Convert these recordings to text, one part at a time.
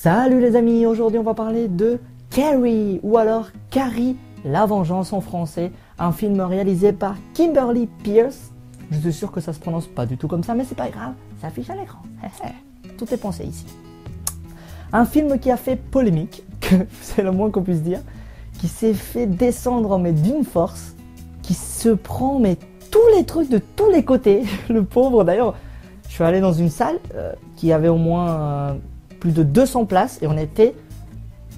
Salut les amis, aujourd'hui on va parler de Carrie, ou alors Carrie, la vengeance en français, un film réalisé par Kimberly Peirce. Je suis sûr que ça se prononce pas du tout comme ça, mais c'est pas grave, ça affiche à l'écran. Tout est pensé ici. Un film qui a fait polémique, c'est le moins qu'on puisse dire, qui s'est fait descendre mais d'une force, qui se prend mais tous les trucs de tous les côtés. Le pauvre, d'ailleurs, je suis allé dans une salle qui avait au moins plus de 200 places et on était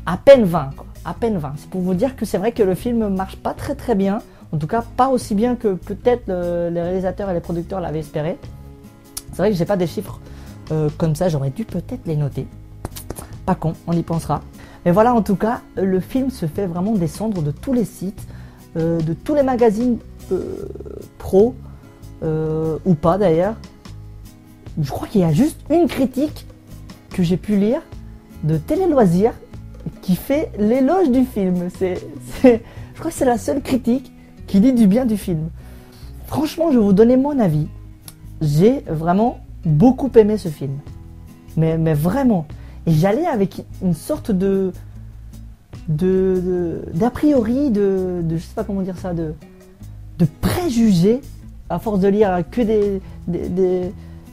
à peine 20, quoi. À peine 20. C'est pour vous dire que c'est vrai que le film marche pas très bien, en tout cas pas aussi bien que peut-être les réalisateurs et les producteurs l'avaient espéré. C'est vrai que j'ai pas des chiffres comme ça, j'aurais dû peut-être les noter. Pas con, on y pensera. Mais voilà, en tout cas, le film se fait vraiment descendre de tous les sites, de tous les magazines pro, ou pas d'ailleurs. Je crois qu'il y a juste une critique que j'ai pu lire de Télé Loisirs qui fait l'éloge du film. Je crois que c'est la seule critique qui dit du bien du film. Franchement, je vais vous donner mon avis. J'ai vraiment beaucoup aimé ce film. Mais vraiment. Et j'allais avec une sorte d'a priori, je sais pas comment dire ça, de préjugés, à force de lire que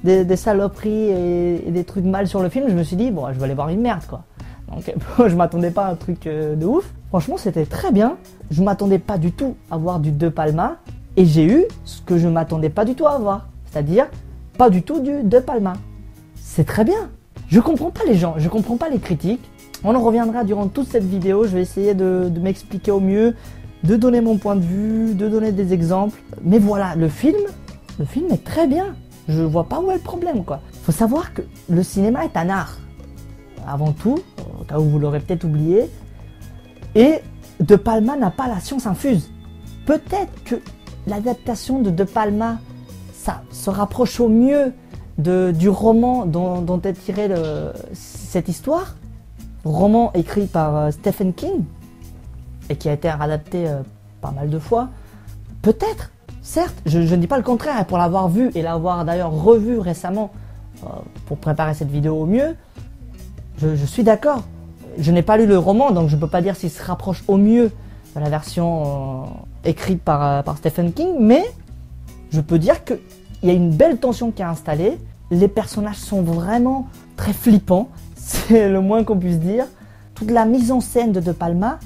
des saloperies et des trucs mal sur le film. Je me suis dit, bon, je vais aller voir une merde, quoi. Donc, je m'attendais pas à un truc de ouf. Franchement, c'était très bien. Je m'attendais pas du tout à voir du De Palma. Et j'ai eu ce que je m'attendais pas du tout à avoir. C'est-à-dire, pas du tout du De Palma. C'est très bien. Je comprends pas les gens, je comprends pas les critiques. On en reviendra durant toute cette vidéo. Je vais essayer de m'expliquer au mieux, de donner mon point de vue, de donner des exemples. Mais voilà, le film est très bien. Je vois pas où est le problème, quoi. Faut savoir que le cinéma est un art. Avant tout, au cas où vous l'aurez peut-être oublié. Et De Palma n'a pas la science infuse. Peut-être que l'adaptation de Palma, ça se rapproche au mieux du roman dont est tirée cette histoire. Roman écrit par Stephen King et qui a été adapté pas mal de fois. Peut-être. Certes, je ne dis pas le contraire, et pour l'avoir vu et l'avoir d'ailleurs revu récemment pour préparer cette vidéo au mieux, je suis d'accord. Je n'ai pas lu le roman, donc je ne peux pas dire s'il se rapproche au mieux de la version écrite par Stephen King, mais je peux dire qu'il y a une belle tension qui est installée. Les personnages sont vraiment très flippants, c'est le moins qu'on puisse dire. Toute la mise en scène de Palma,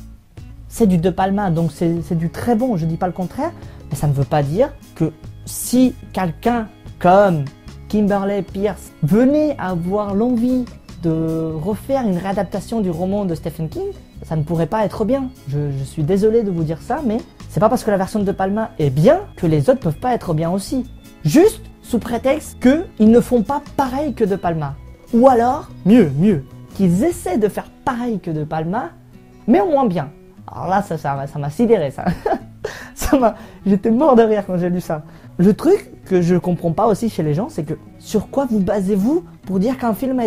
c'est du De Palma, donc c'est du très bon, je ne dis pas le contraire. Mais ça ne veut pas dire que si quelqu'un comme Kimberly Peirce venait avoir l'envie de refaire une réadaptation du roman de Stephen King, ça ne pourrait pas être bien. Je suis désolé de vous dire ça, mais c'est pas parce que la version de Palma est bien que les autres peuvent pas être bien aussi. Juste sous prétexte qu'ils ne font pas pareil que De Palma. Ou alors, mieux, qu'ils essaient de faire pareil que De Palma, mais au moins bien. Alors là, ça m'a sidéré, ça. J'étais mort de rire quand j'ai lu ça. Le truc que je comprends pas aussi chez les gens, c'est que sur quoi vous basez-vous pour dire qu'un film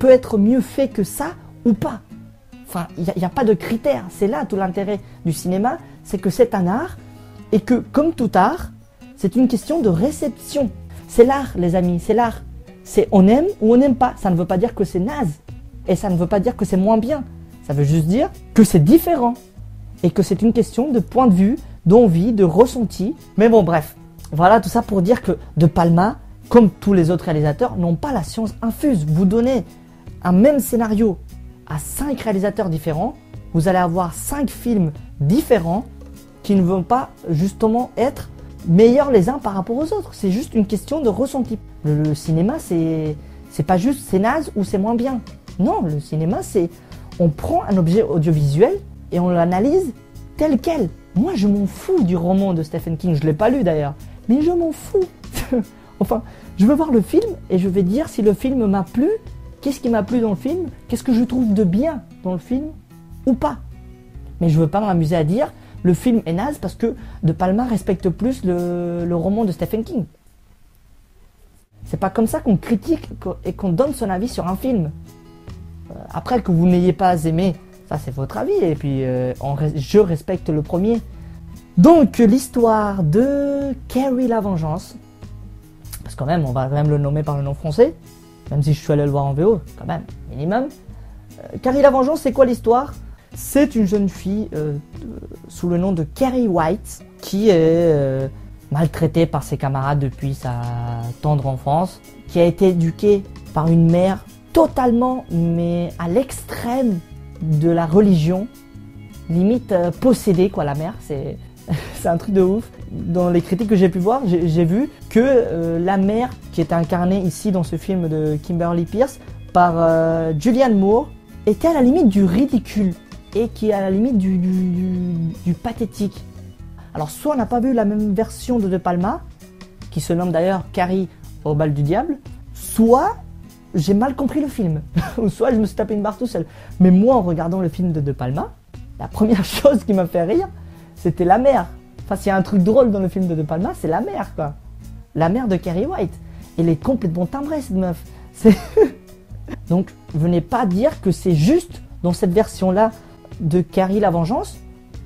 peut être mieux fait que ça ou pas? Enfin, il n'y a pas de critères. C'est là tout l'intérêt du cinéma, c'est que c'est un art et que, comme tout art, c'est une question de réception. C'est l'art, les amis, c'est l'art. C'est on aime ou on n'aime pas. Ça ne veut pas dire que c'est naze et ça ne veut pas dire que c'est moins bien. Ça veut juste dire que c'est différent et que c'est une question de point de vue, d'envie, de ressenti. Mais bon, bref. Voilà tout ça pour dire que De Palma, comme tous les autres réalisateurs, n'ont pas la science infuse. Vous donnez un même scénario à 5 réalisateurs différents, vous allez avoir 5 films différents qui ne vont pas justement être meilleurs les uns par rapport aux autres. C'est juste une question de ressenti. Le cinéma, c'est pas juste c'est naze ou c'est moins bien. Non, le cinéma, c'est on prend un objet audiovisuel et on l'analyse tel quel. Moi, je m'en fous du roman de Stephen King. Je ne l'ai pas lu d'ailleurs, mais je m'en fous. Enfin, je veux voir le film et je vais dire si le film m'a plu, qu'est-ce qui m'a plu dans le film, qu'est-ce que je trouve de bien dans le film ou pas. Mais je ne veux pas m'amuser à dire le film est naze parce que De Palma respecte plus le roman de Stephen King. C'est pas comme ça qu'on critique et qu'on donne son avis sur un film. Après que vous n'ayez pas aimé, ça c'est votre avis et puis je respecte le premier. Donc l'histoire de Carrie la vengeance, parce quand même, on va quand même le nommer par le nom français, même si je suis allé le voir en VO, quand même, minimum. Carrie la Vengeance, c'est quoi l'histoire? C'est une jeune fille sous le nom de Carrie White qui est maltraitée par ses camarades depuis sa tendre enfance, qui a été éduquée par une mère totalement, mais à l'extrême de la religion, limite possédée quoi, la mère, c'est un truc de ouf. Dans les critiques que j'ai pu voir, j'ai vu que la mère, qui est incarnée ici dans ce film de Kimberly Peirce par Julianne Moore, était à la limite du ridicule et qui est à la limite du pathétique. Alors soit on n'a pas vu la même version de Palma, qui se nomme d'ailleurs Carrie au bal du diable, soit j'ai mal compris le film, ou soit je me suis tapé une barre tout seul. Mais moi, en regardant le film de Palma, la première chose qui m'a fait rire, c'était la mère. Enfin, s'il y a un truc drôle dans le film de Palma, c'est la mère, quoi. La mère de Carrie White. Elle est complètement timbrée, cette meuf. Donc, venez pas dire que c'est juste dans cette version-là de Carrie la Vengeance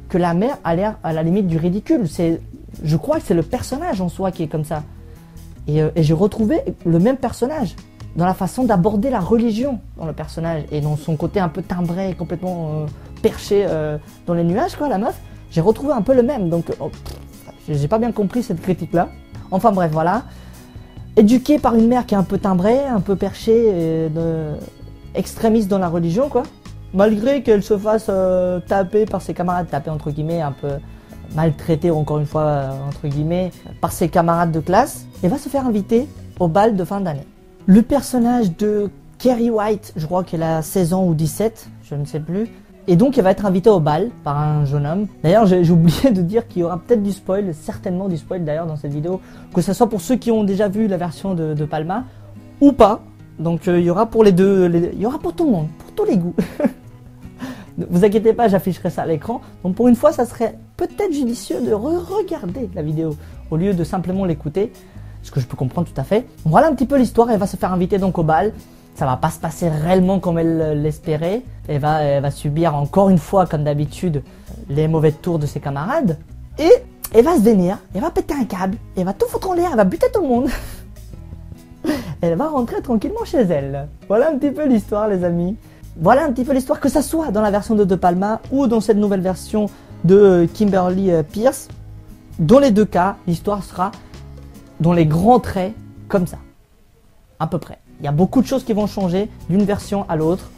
que la mère a l'air à la limite du ridicule. Je crois que c'est le personnage en soi qui est comme ça. Et j'ai retrouvé le même personnage dans la façon d'aborder la religion dans le personnage et dans son côté un peu timbré, complètement perché dans les nuages, quoi, la meuf. J'ai retrouvé un peu le même, donc j'ai pas bien compris cette critique-là. Enfin bref, voilà. Éduquée par une mère qui est un peu timbrée, un peu perchée, extrémiste dans la religion, quoi. Malgré qu'elle se fasse taper par ses camarades, taper entre guillemets, un peu maltraitée encore une fois entre guillemets, par ses camarades de classe, et va se faire inviter au bal de fin d'année. Le personnage de Carrie White, je crois qu'elle a 16 ans ou 17, je ne sais plus, et donc elle va être invitée au bal par un jeune homme. D'ailleurs j'ai oublié de dire qu'il y aura peut-être du spoil, certainement du spoil d'ailleurs dans cette vidéo, que ce soit pour ceux qui ont déjà vu la version de Palma, ou pas. Donc il y aura pour les deux, il y aura pour tout le monde, pour tous les goûts. Ne vous inquiétez pas, j'afficherai ça à l'écran. Donc pour une fois, ça serait peut-être judicieux de regarder la vidéo au lieu de simplement l'écouter, ce que je peux comprendre tout à fait. Voilà un petit peu l'histoire. Elle va se faire inviter donc au bal. Ça va pas se passer réellement comme elle l'espérait. Elle va subir encore une fois, comme d'habitude, les mauvais tours de ses camarades. Et elle va se vénérer, elle va péter un câble, elle va tout foutre en l'air, elle va buter tout le monde. Elle va rentrer tranquillement chez elle. Voilà un petit peu l'histoire, les amis. Voilà un petit peu l'histoire, que ça soit dans la version de Palma ou dans cette nouvelle version de Kimberly Peirce. Dans les deux cas, l'histoire sera dans les grands traits comme ça, à peu près. Il y a beaucoup de choses qui vont changer d'une version à l'autre.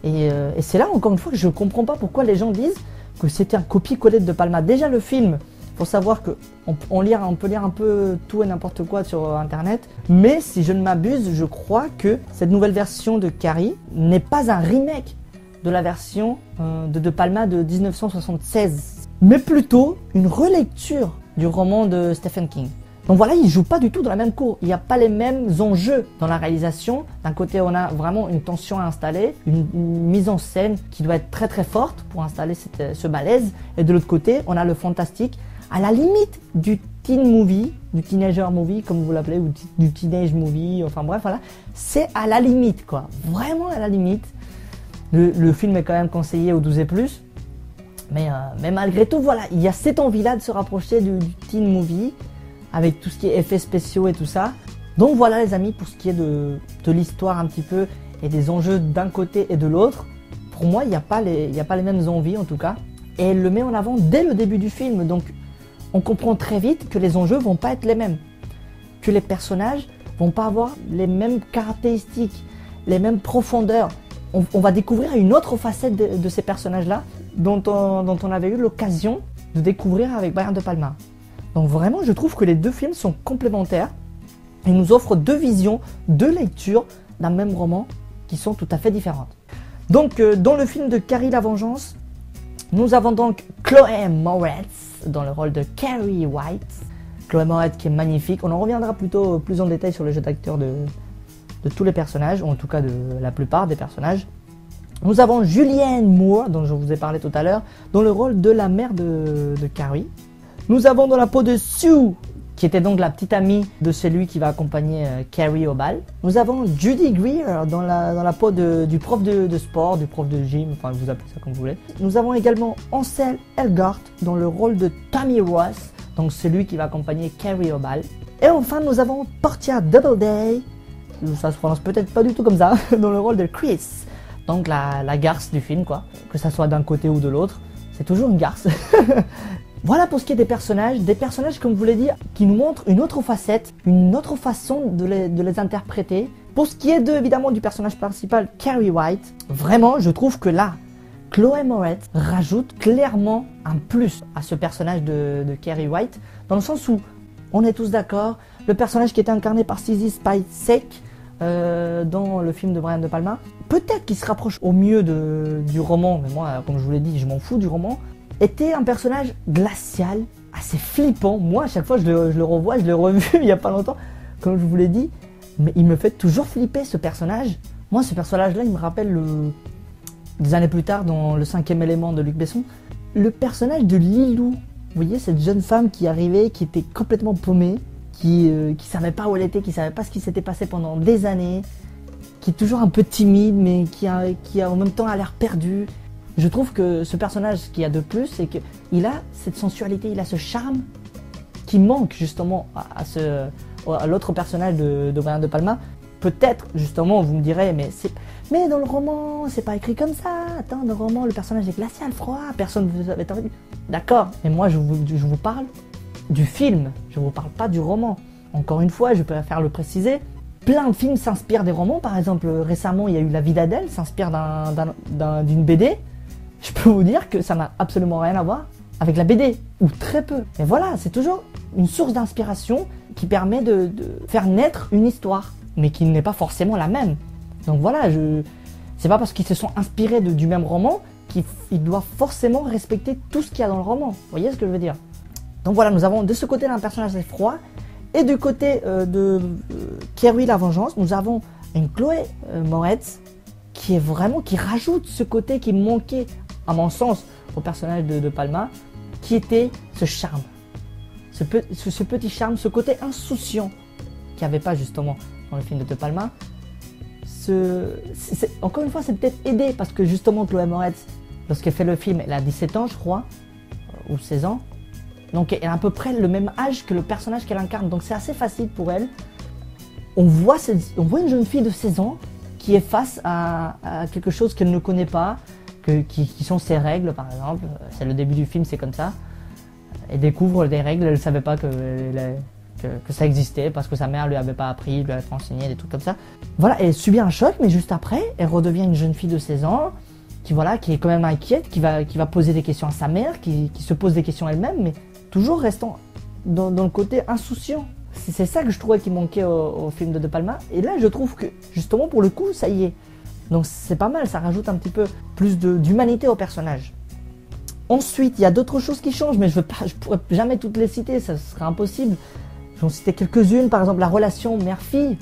Et c'est là, encore une fois, que je ne comprends pas pourquoi les gens disent que c'était un copier-coller de Palma. Déjà, le film, il faut savoir qu'on peut lire un peu tout et n'importe quoi sur Internet. Mais si je ne m'abuse, je crois que cette nouvelle version de Carrie n'est pas un remake de la version de Palma de 1976. Mais plutôt une relecture du roman de Stephen King. Donc voilà, il ne joue pas du tout dans la même cour. Il n'y a pas les mêmes enjeux dans la réalisation. D'un côté, on a vraiment une tension à installer, une mise en scène qui doit être très très forte pour installer ce malaise. Et de l'autre côté, on a le fantastique, à la limite du teen movie, du teenager movie, comme vous l'appelez, ou du teenage movie, enfin bref, voilà. C'est à la limite, quoi. Vraiment à la limite. Le film est quand même conseillé aux 12 et plus. Mais malgré tout, voilà, il y a cette envie-là de se rapprocher du teen movie, avec tout ce qui est effets spéciaux et tout ça. Donc voilà les amis, pour ce qui est de l'histoire un petit peu, et des enjeux d'un côté et de l'autre, pour moi, il n'y a pas les mêmes envies en tout cas. Et elle le met en avant dès le début du film, donc on comprend très vite que les enjeux vont pas être les mêmes. Que les personnages vont pas avoir les mêmes caractéristiques, les mêmes profondeurs. On va découvrir une autre facette de ces personnages-là, dont on avait eu l'occasion de découvrir avec Brian De Palma. Donc vraiment, je trouve que les deux films sont complémentaires. Ils nous offrent deux visions, deux lectures d'un même roman qui sont tout à fait différentes. Donc, dans le film de Carrie la Vengeance, nous avons donc Chloé Moretz dans le rôle de Carrie White. Chloé Moretz qui est magnifique. On en reviendra plutôt plus en détail sur le jeu d'acteur de tous les personnages, ou en tout cas de la plupart des personnages. Nous avons Julianne Moore, dont je vous ai parlé tout à l'heure, dans le rôle de la mère de Carrie. Nous avons dans la peau de Sue, qui était donc la petite amie de celui qui va accompagner Carrie au bal. Nous avons Judy Greer dans la peau du prof de sport, du prof de gym, enfin vous appelez ça comme vous voulez. Nous avons également Ansel Elgort dans le rôle de Tommy Ross, donc celui qui va accompagner Carrie au bal. Et enfin nous avons Portia Doubleday, ça se prononce peut-être pas du tout comme ça, dans le rôle de Chris, Donc la garce du film, quoi. Que ça soit d'un côté ou de l'autre, c'est toujours une garce. Voilà pour ce qui est des personnages comme je vous l'ai dit, qui nous montrent une autre facette, une autre façon de les interpréter. Pour ce qui est évidemment du personnage principal, Carrie White, vraiment je trouve que là, Chloé Moretz rajoute clairement un plus à ce personnage de Carrie White, dans le sens où, on est tous d'accord, le personnage qui était incarné par Sissy Spacek dans le film de Brian De Palma, peut-être qu'il se rapproche au mieux du roman, mais moi, comme je vous l'ai dit, je m'en fous du roman, était un personnage glacial, assez flippant. Moi, à chaque fois, je le revois, je l'ai revu il n'y a pas longtemps, comme je vous l'ai dit, mais il me fait toujours flipper, ce personnage. Moi, ce personnage-là, il me rappelle des années plus tard, dans Le 5e élément de Luc Besson, le personnage de Lilou. Vous voyez, cette jeune femme qui arrivait, qui était complètement paumée, qui savait pas où elle était, qui savait pas ce qui s'était passé pendant des années, qui est toujours un peu timide, mais qui a en même temps a l'air perdu. Je trouve que ce personnage, ce qu'il y a de plus, c'est qu'il a cette sensualité, il a ce charme qui manque justement à l'autre personnage de Brian De Palma. Peut-être, justement, vous me direz, mais dans le roman, c'est pas écrit comme ça. Attends, dans le roman, le personnage est glacial, froid, personne ne vous avait envie. D'accord, mais moi, je vous parle du film, je vous parle pas du roman. Encore une fois, je préfère le préciser. Plein de films s'inspirent des romans. Par exemple, récemment, il y a eu La vie d'Adèle, s'inspire d'une BD. Je peux vous dire que ça n'a absolument rien à voir avec la BD, ou très peu. Et voilà, c'est toujours une source d'inspiration qui permet de faire naître une histoire, mais qui n'est pas forcément la même. Donc voilà, c'est pas parce qu'ils se sont inspirés du même roman qu'ils doivent forcément respecter tout ce qu'il y a dans le roman. Vous voyez ce que je veux dire? Donc voilà, nous avons de ce côté un personnage froid, et du côté de Carrie la Vengeance, nous avons une Chloé Moretz qui rajoute ce côté qui manquait, à mon sens, au personnage de Palma, qui était ce charme, ce petit charme, ce côté insouciant qu'il n'y avait pas justement dans le film de Palma. Encore une fois, c'est peut-être aidé parce que justement Chloé Moretz, lorsqu'elle fait le film, elle a 17 ans je crois, ou 16 ans, donc elle a à peu près le même âge que le personnage qu'elle incarne, donc c'est assez facile pour elle. On voit une jeune fille de 16 ans qui est face à quelque chose qu'elle ne connaît pas, qui sont ses règles par exemple. C'est le début du film, c'est comme ça. Elle découvre des règles, elle ne savait pas que ça existait parce que sa mère lui avait pas appris, lui avait pas enseigné, des trucs comme ça. Voilà, elle subit un choc, mais juste après, elle redevient une jeune fille de 16 ans qui est quand même inquiète, qui va poser des questions à sa mère, qui se pose des questions elle-même, mais toujours restant dans le côté insouciant. C'est ça que je trouvais qui manquait au film de De Palma. Et là, je trouve que, justement, pour le coup, ça y est. Donc c'est pas mal, ça rajoute un petit peu plus d'humanité au personnage. Ensuite, il y a d'autres choses qui changent, mais je pourrais jamais toutes les citer, ça serait impossible. Je vais en citer quelques-unes, par exemple la relation mère-fille.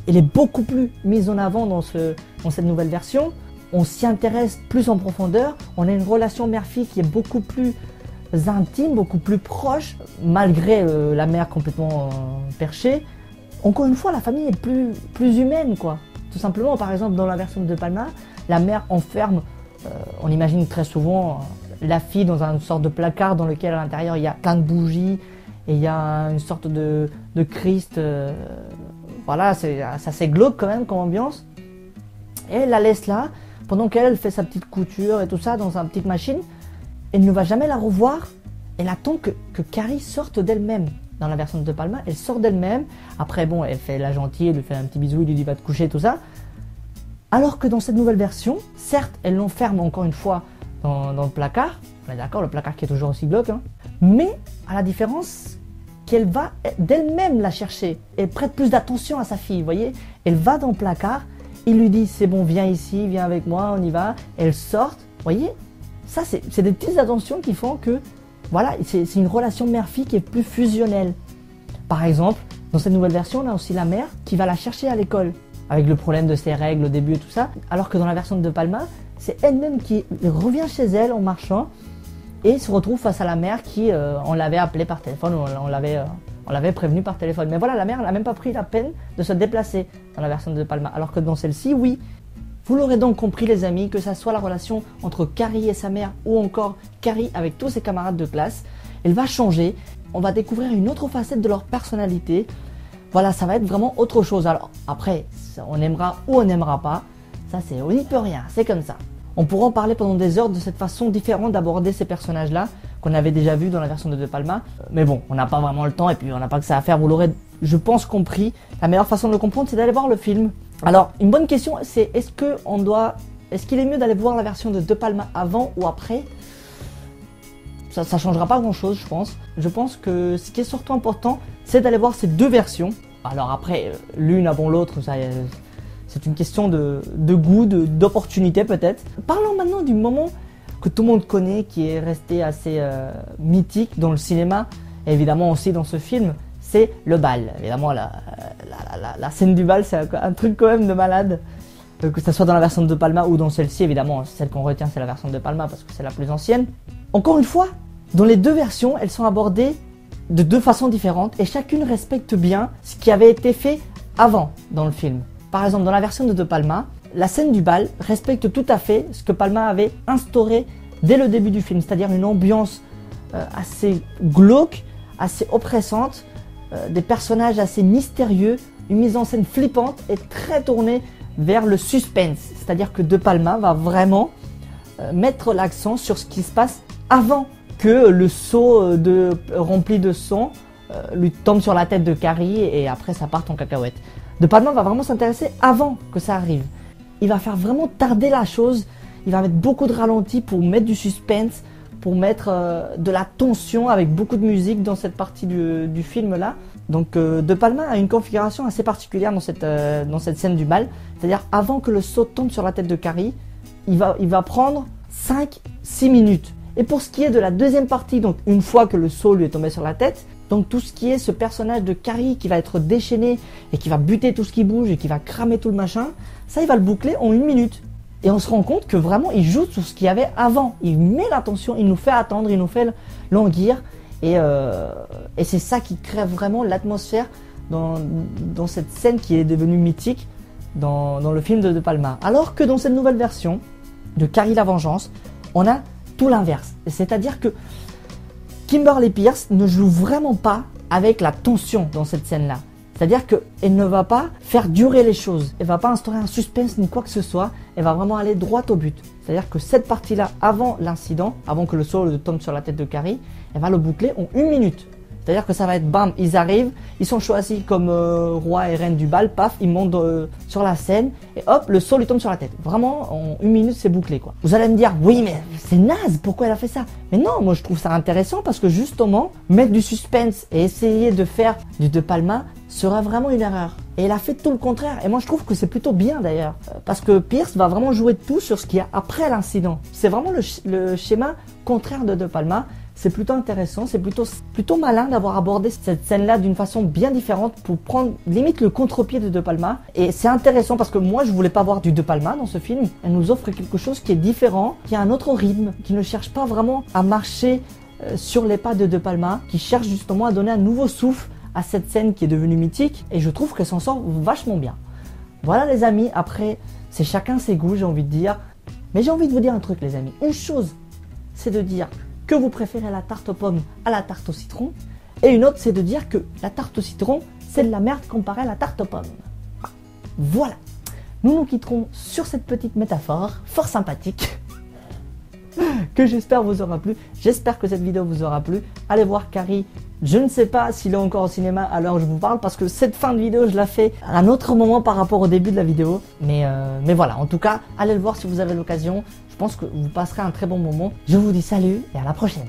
Elle est beaucoup plus mise en avant dans cette nouvelle version. On s'y intéresse plus en profondeur. On a une relation mère-fille qui est beaucoup plus intime, beaucoup plus proche, malgré la mère complètement perchée. Encore une fois, la famille est plus humaine, quoi. Tout simplement, par exemple, dans la version de Palma, la mère enferme, on imagine très souvent, la fille dans une sorte de placard dans lequel à l'intérieur il y a plein de bougies et il y a une sorte de Christ. Voilà, c'est assez glauque quand même comme ambiance. Et elle la laisse là, pendant qu'elle fait sa petite couture et tout ça dans sa petite machine. Elle ne va jamais la revoir. Elle attend que Carrie sorte d'elle-même. Dans la version de Palma, elle sort d'elle-même. Après, bon, elle fait la gentille, elle lui fait un petit bisou, il lui dit va te coucher, tout ça. Alors que dans cette nouvelle version, certes, elle l'enferme encore une fois dans le placard. On est d'accord, le placard qui est toujours aussi glauque. Hein, mais à la différence qu'elle va d'elle-même la chercher. Elle prête plus d'attention à sa fille, vous voyez. Elle va dans le placard, il lui dit c'est bon, viens ici, viens avec moi, on y va. Elle sort, vous voyez. Ça, c'est des petites attentions qui font que, voilà, c'est une relation mère-fille qui est plus fusionnelle. Par exemple, dans cette nouvelle version, on a aussi la mère qui va la chercher à l'école, avec le problème de ses règles au début et tout ça. Alors que dans la version de De Palma, c'est elle-même qui revient chez elle en marchant et se retrouve face à la mère qui, on l'avait appelée par téléphone, on l'avait prévenue par téléphone. Mais voilà, la mère n'a même pas pris la peine de se déplacer dans la version de De Palma. Alors que dans celle-ci, oui. Vous l'aurez donc compris les amis, que ça soit la relation entre Carrie et sa mère ou encore Carrie avec tous ses camarades de classe, elle va changer, on va découvrir une autre facette de leur personnalité. Voilà, ça va être vraiment autre chose. Alors après, on aimera ou on n'aimera pas, Ça, on n'y peut rien, c'est comme ça. On pourra en parler pendant des heures de cette façon différente d'aborder ces personnages-là, qu'on avait déjà vu dans la version de Palma. Mais bon, on n'a pas vraiment le temps et puis on n'a pas que ça à faire. Vous l'aurez, je pense, compris. La meilleure façon de le comprendre, c'est d'aller voir le film. Alors, une bonne question, c'est est-ce qu'il est mieux d'aller voir la version de Palma avant ou après? Ça ne changera pas grand-chose, je pense. Je pense que ce qui est surtout important, c'est d'aller voir ces deux versions. Alors après, l'une avant l'autre, c'est une question de goût, d'opportunité peut-être. Parlons maintenant du moment que tout le monde connaît, qui est resté assez mythique dans le cinéma, et évidemment aussi dans ce film, c'est le bal. Évidemment, la scène du bal, c'est un truc quand même de malade. Que ce soit dans la version de Palma ou dans celle-ci, évidemment, celle qu'on retient, c'est la version de Palma parce que c'est la plus ancienne. Encore une fois, dans les deux versions, elles sont abordées de deux façons différentes et chacune respecte bien ce qui avait été fait avant dans le film. Par exemple, dans la version de Palma, la scène du bal respecte tout à fait ce que Palma avait instauré dès le début du film, c'est-à-dire une ambiance assez glauque, assez oppressante, des personnages assez mystérieux, une mise en scène flippante et très tournée vers le suspense. C'est-à-dire que De Palma va vraiment mettre l'accent sur ce qui se passe avant que le seau rempli de sang lui tombe sur la tête de Carrie et après ça part en cacahuète. De Palma va vraiment s'intéresser avant que ça arrive. Il va faire vraiment tarder la chose, il va mettre beaucoup de ralentis pour mettre du suspense, pour mettre de la tension avec beaucoup de musique dans cette partie du film là. Donc De Palma a une configuration assez particulière dans cette scène du bal, c'est-à-dire avant que le seau tombe sur la tête de Carrie, il va prendre 5-6 minutes. Et pour ce qui est de la deuxième partie, donc une fois que le seau lui est tombé sur la tête, donc tout ce qui est ce personnage de Carrie qui va être déchaîné et qui va buter tout ce qui bouge et qui va cramer tout le machin, ça il va le boucler en 1 minute. Et on se rend compte que vraiment il joue sur ce qu'il y avait avant. Il met l'attention, il nous fait attendre, il nous fait languir. Et c'est ça qui crée vraiment l'atmosphère dans cette scène qui est devenue mythique dans le film de Palma. Alors que dans cette nouvelle version de Carrie la Vengeance, on a tout l'inverse. C'est-à-dire que Kimberly Peirce ne joue vraiment pas avec la tension dans cette scène-là. C'est-à-dire qu'elle ne va pas faire durer les choses. Elle ne va pas instaurer un suspense ni quoi que ce soit. Elle va vraiment aller droit au but. C'est-à-dire que cette partie-là, avant l'incident, avant que le seau tombe sur la tête de Carrie, elle va le boucler en 1 minute. C'est-à-dire que ça va être bam, ils arrivent, ils sont choisis comme roi et reine du bal, paf, ils montent sur la scène et hop, le seau lui tombe sur la tête. Vraiment, en 1 minute, c'est bouclé quoi. Vous allez me dire, oui mais c'est naze, pourquoi elle a fait ça? Mais non, moi je trouve ça intéressant parce que justement, mettre du suspense et essayer de faire du De Palma serait vraiment une erreur. Et elle a fait tout le contraire. Et moi je trouve que c'est plutôt bien d'ailleurs. Parce que Peirce va vraiment jouer tout sur ce qu'il y a après l'incident. C'est vraiment le schéma contraire de De Palma. C'est plutôt intéressant, c'est plutôt malin d'avoir abordé cette scène-là d'une façon bien différente pour prendre limite le contre-pied de Palma. Et c'est intéressant parce que moi je voulais pas voir du De Palma dans ce film. Elle nous offre quelque chose qui est différent, qui a un autre rythme, qui ne cherche pas vraiment à marcher sur les pas de Palma, qui cherche justement à donner un nouveau souffle à cette scène qui est devenue mythique. Et je trouve qu'elle s'en sort vachement bien. Voilà les amis, après c'est chacun ses goûts j'ai envie de dire. Mais j'ai envie de vous dire un truc les amis. Une chose, c'est de dire que vous préférez la tarte aux pommes à la tarte au citron. Et une autre, c'est de dire que la tarte au citron, c'est de la merde comparée à la tarte aux pommes. Voilà. Nous nous quitterons sur cette petite métaphore fort sympathique que j'espère vous aura plu. J'espère que cette vidéo vous aura plu. Allez voir Carrie. Je ne sais pas s'il est encore au cinéma à l'heure où je vous parle parce que cette fin de vidéo, je la fais à un autre moment par rapport au début de la vidéo. Mais voilà, en tout cas, allez le voir si vous avez l'occasion. Je pense que vous passerez un très bon moment. Je vous dis salut et à la prochaine.